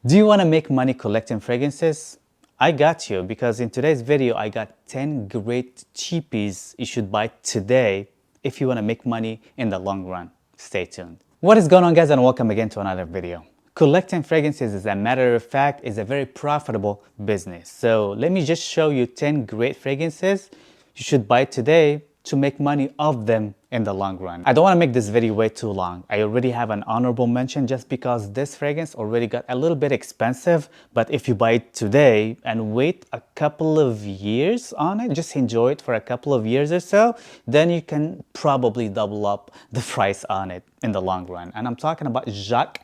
Do you want to make money collecting fragrances? I got you, because in today's video, I got 10 great cheapies you should buy today if you want to make money in the long run. Stay tuned. What is going on, guys, and welcome again to another video. Collecting fragrances, as a matter of fact, is a very profitable business. So let me just show you 10 great fragrances you should buy today to make money off them in the long run. I don't want to make this video way too long. I already have an honorable mention just because this fragrance already got a little bit expensive. But if you buy it today and wait a couple of years on it, just enjoy it for a couple of years or so, then you can probably double up the price on it in the long run. And I'm talking about Bogart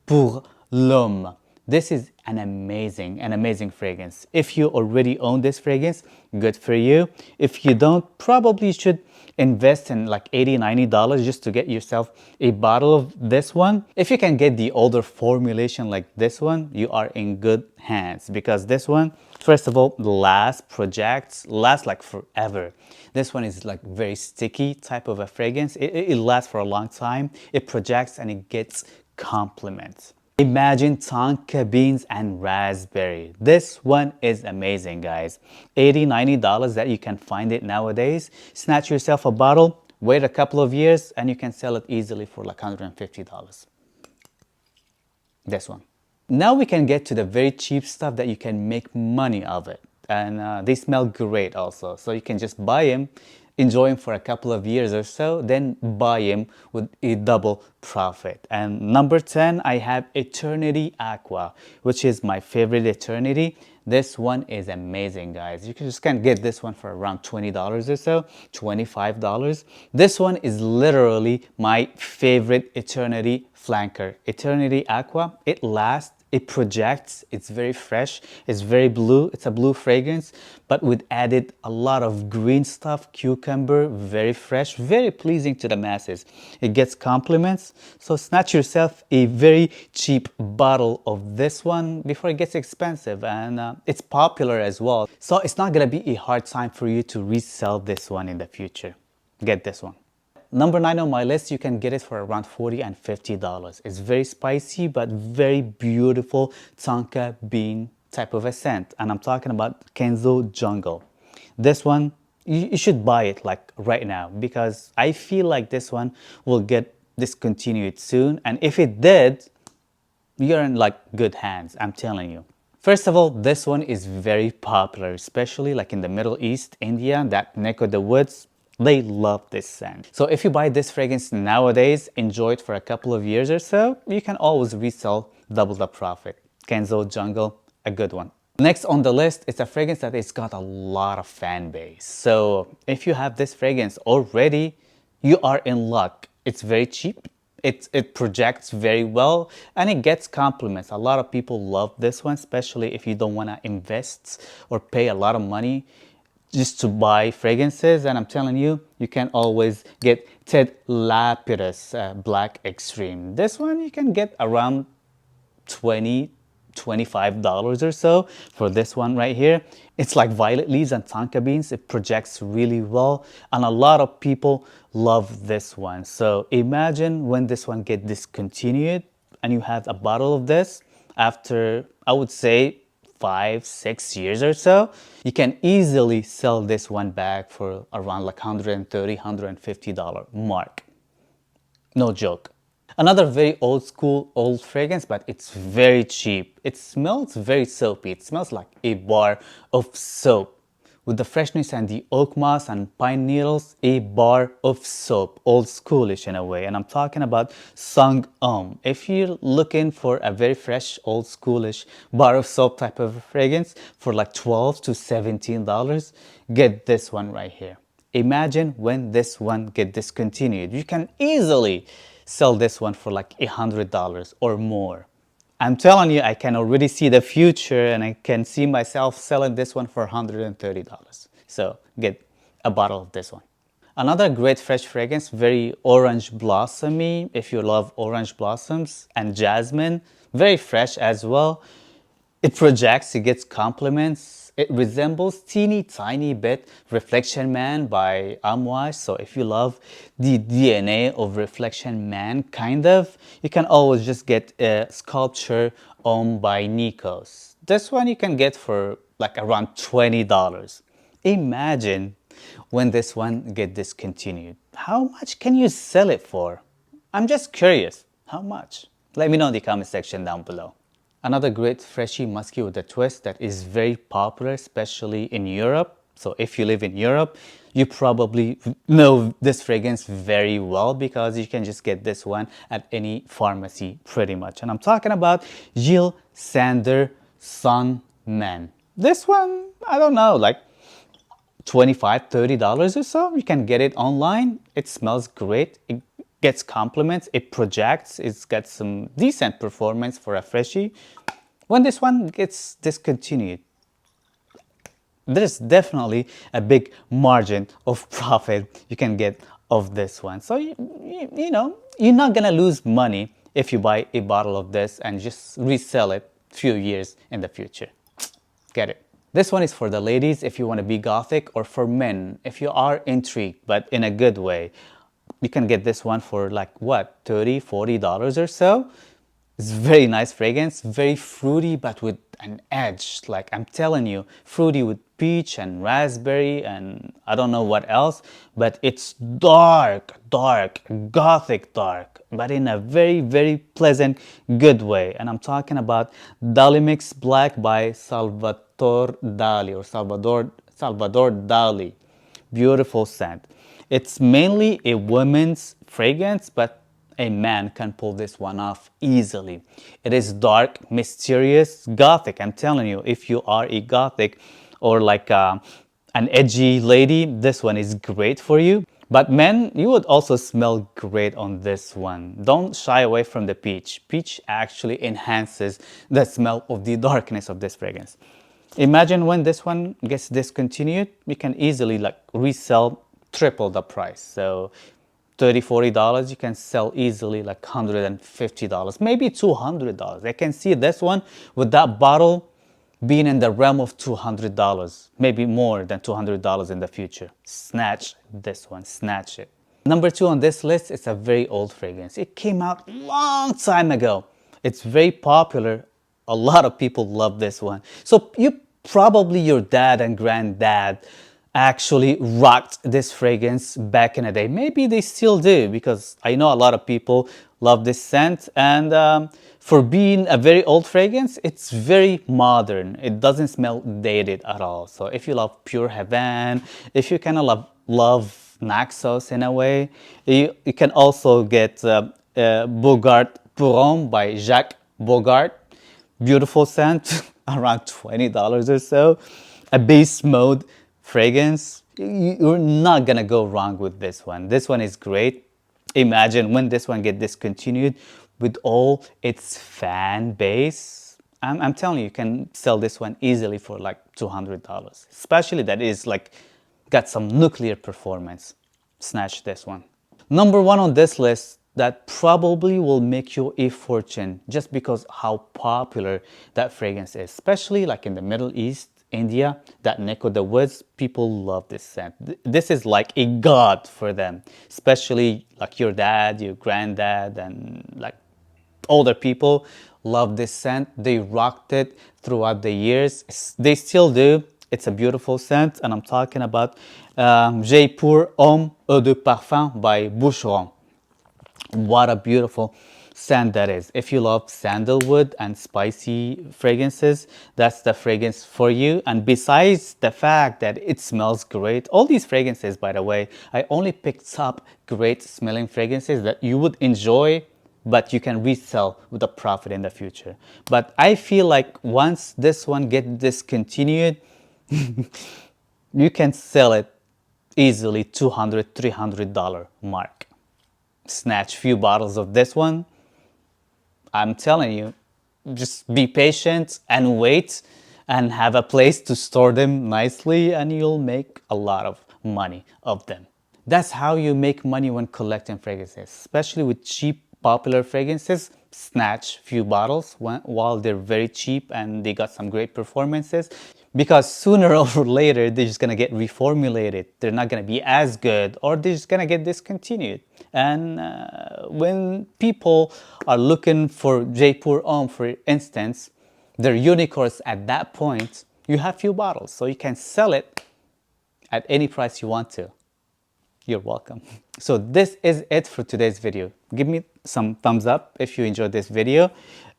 Pour Homme. This is an amazing fragrance. If you already own this fragrance, good for you. If you don't, probably you should invest in like $80–90 just to get yourself a bottle of this one. If you can get the older formulation like this one, you are in good hands, because this one, first of all, lasts like forever. This one is like very sticky type of a fragrance. It lasts for a long time. It projects and it gets compliments. Imagine tonka beans and raspberry. This one is amazing, guys. $80–90 that you can find it nowadays. Snatch yourself a bottle, wait a couple of years, and you can sell it easily for like $150. This one. Now we can get to the very cheap stuff that you can make money of it. And they smell great also. So you can just buy them, enjoy them for a couple of years or so, then buy them with a double profit. And number 10, I have Eternity Aqua, which is my favorite Eternity. This one is amazing, guys. You can get this one for around $20 or so, $25. This one is literally my favorite Eternity flanker. Eternity Aqua, it lasts. It projects, it's very fresh, it's very blue, it's a blue fragrance, but with added a lot of green stuff, cucumber, very fresh, very pleasing to the masses. It gets compliments, so snatch yourself a very cheap bottle of this one before it gets expensive, and it's popular as well. So it's not gonna be a hard time for you to resell this one in the future. Get this one. Number 9 on my list, you can get it for around $40 and $50. It's very spicy, but very beautiful tonka bean type of a scent. And I'm talking about Kenzo Jungle. This one, you should buy it like right now, because I feel like this one will get discontinued soon. And if it did, you're in like good hands, I'm telling you. First of all, this one is very popular, especially like in the Middle East, India, that neck of the woods. They love this scent. So if you buy this fragrance nowadays, enjoy it for a couple of years or so, you can always resell, double the profit. Kenzo Jungle, a good one. Next on the list, it's a fragrance that it's got a lot of fan base. So if you have this fragrance already, you are in luck. It's very cheap. It projects very well, and it gets compliments. A lot of people love this one, especially if you don't want to invest or pay a lot of money just to buy fragrances. And I'm telling you, you can always get Lapidus Black Extreme. This one you can get around $20–25 or so for this one right here. It's like violet leaves and tonka beans. It projects really well, and a lot of people love this one. So imagine when this one get discontinued and you have a bottle of this after, I would say, 5–6 years or so, you can easily sell this one back for around like $130–150 mark. No joke. Another very old school, old fragrance, but it's very cheap. It smells very soapy. It smells like a bar of soap. With the freshness and the oak moss and pine needles, a bar of soap, old schoolish in a way. And I'm talking about Sung If you're looking for a very fresh, old schoolish bar of soap type of fragrance for like $12–17, get this one right here. Imagine when this one get discontinued. You can easily sell this one for like $100 or more. I'm telling you, I can already see the future, and I can see myself selling this one for $130. So get a bottle of this one. Another great fresh fragrance, very orange blossomy, if you love orange blossoms, and jasmine, very fresh as well. It projects, it gets compliments. It resembles teeny tiny bit Reflection Man by Aqua. So if you love the DNA of Reflection Man, kind of, you can always just get a sculpture Homme by Nikos. This one you can get for like around $20. Imagine when this one get discontinued. How much can you sell it for? I'm just curious. How much? Let me know in the comment section down below. Another great freshy musky with a twist that is very popular, especially in Europe. So if you live in Europe, you probably know this fragrance very well because you can just get this one at any pharmacy pretty much. And I'm talking about Gilles Sander Sun Men. This one, I don't know, like $25-30 or so. You can get it online. It smells great. It gets compliments. It projects. It's got some decent performance for a freshie. When this one gets discontinued, there's definitely a big margin of profit you can get of this one. So you know, you're not gonna lose money if you buy a bottle of this and just resell it a few years in the future. Get it? This one is for the ladies if you want to be gothic, or for men if you are intrigued but in a good way. You can get this one for like what, $30-40 or so. It's very nice fragrance, very fruity but with an edge. Like I'm telling you, fruity with peach and raspberry and I don't know what else, but it's dark, gothic dark, but in a very pleasant, good way. And I'm talking about Dalimix Black by Salvatore Dali or Salvador Dali. Beautiful scent. It's mainly a women's fragrance, but a man can pull this one off easily. It is dark, mysterious, gothic. I'm telling you, if you are a gothic or like an edgy lady, this one is great for you. But men, you would also smell great on this one. Don't shy away from the peach. Peach actually enhances the smell of the darkness of this fragrance. Imagine when this one gets discontinued, you can easily like resell triple the price. So $30-40, you can sell easily like $150, maybe $200. I can see this one with that bottle being in the realm of $200, maybe more than $200 in the future. Snatch this one, snatch it. Number 2 on this list is a very old fragrance. It came out long time ago. It's very popular. A lot of people love this one. So probably your dad and granddad actually rocked this fragrance back in the day. Maybe they still do, because I know a lot of people love this scent. And for being a very old fragrance, it's very modern. It doesn't smell dated at all. So if you love Pure Heaven, if you kind of love Naxos in a way, you can also get Bogart Pour Homme by Jacques Bogart. Beautiful scent, around $20 or so. A base mode fragrance. You're not gonna go wrong with this one. This one is great. Imagine when this one get discontinued with all its fan base. I'm telling you, you can sell this one easily for like $200, especially that is like got some nuclear performance. Snatch this one. Number 1 on this list that probably will make you a fortune just because how popular that fragrance is, especially like in the Middle East, India, that neck of the woods. People love this scent. This is like a god for them, especially like your dad, your granddad, and like older people love this scent. They rocked it throughout the years. They still do. It's a beautiful scent, and I'm talking about Pour Homme Eau de Parfum by Boucheron. What a beautiful scent that is. If you love sandalwood and spicy fragrances, that's the fragrance for you. And besides the fact that it smells great, all these fragrances, by the way, I only picked up great smelling fragrances that you would enjoy, but you can resell with a profit in the future. But I feel like once this one gets discontinued, you can sell it easily $200-300 mark. Snatch few bottles of this one. I'm telling you, just be patient and wait and have a place to store them nicely, and you'll make a lot of money of them. That's how you make money when collecting fragrances, especially with cheap popular fragrances. snatch few bottles while they're very cheap and they got some great performances, because sooner or later they're just gonna get reformulated. They're not gonna be as good, or they're just gonna get discontinued. And when people are looking for Pour Homme, for instance, they're unicorns at that point. You have few bottles, so you can sell it at any price you want to. You're welcome. So this is it for today's video. Give me some thumbs up if you enjoyed this video.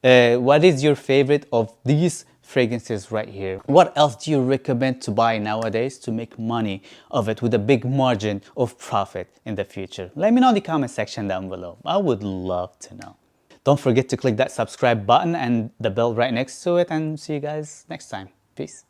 What is your favorite of these fragrances right here? What else do you recommend to buy nowadays to make money of it with a big margin of profit in the future? Let me know in the comment section down below. I would love to know. Don't forget to click that subscribe button and the bell right next to it, and see you guys next time. Peace.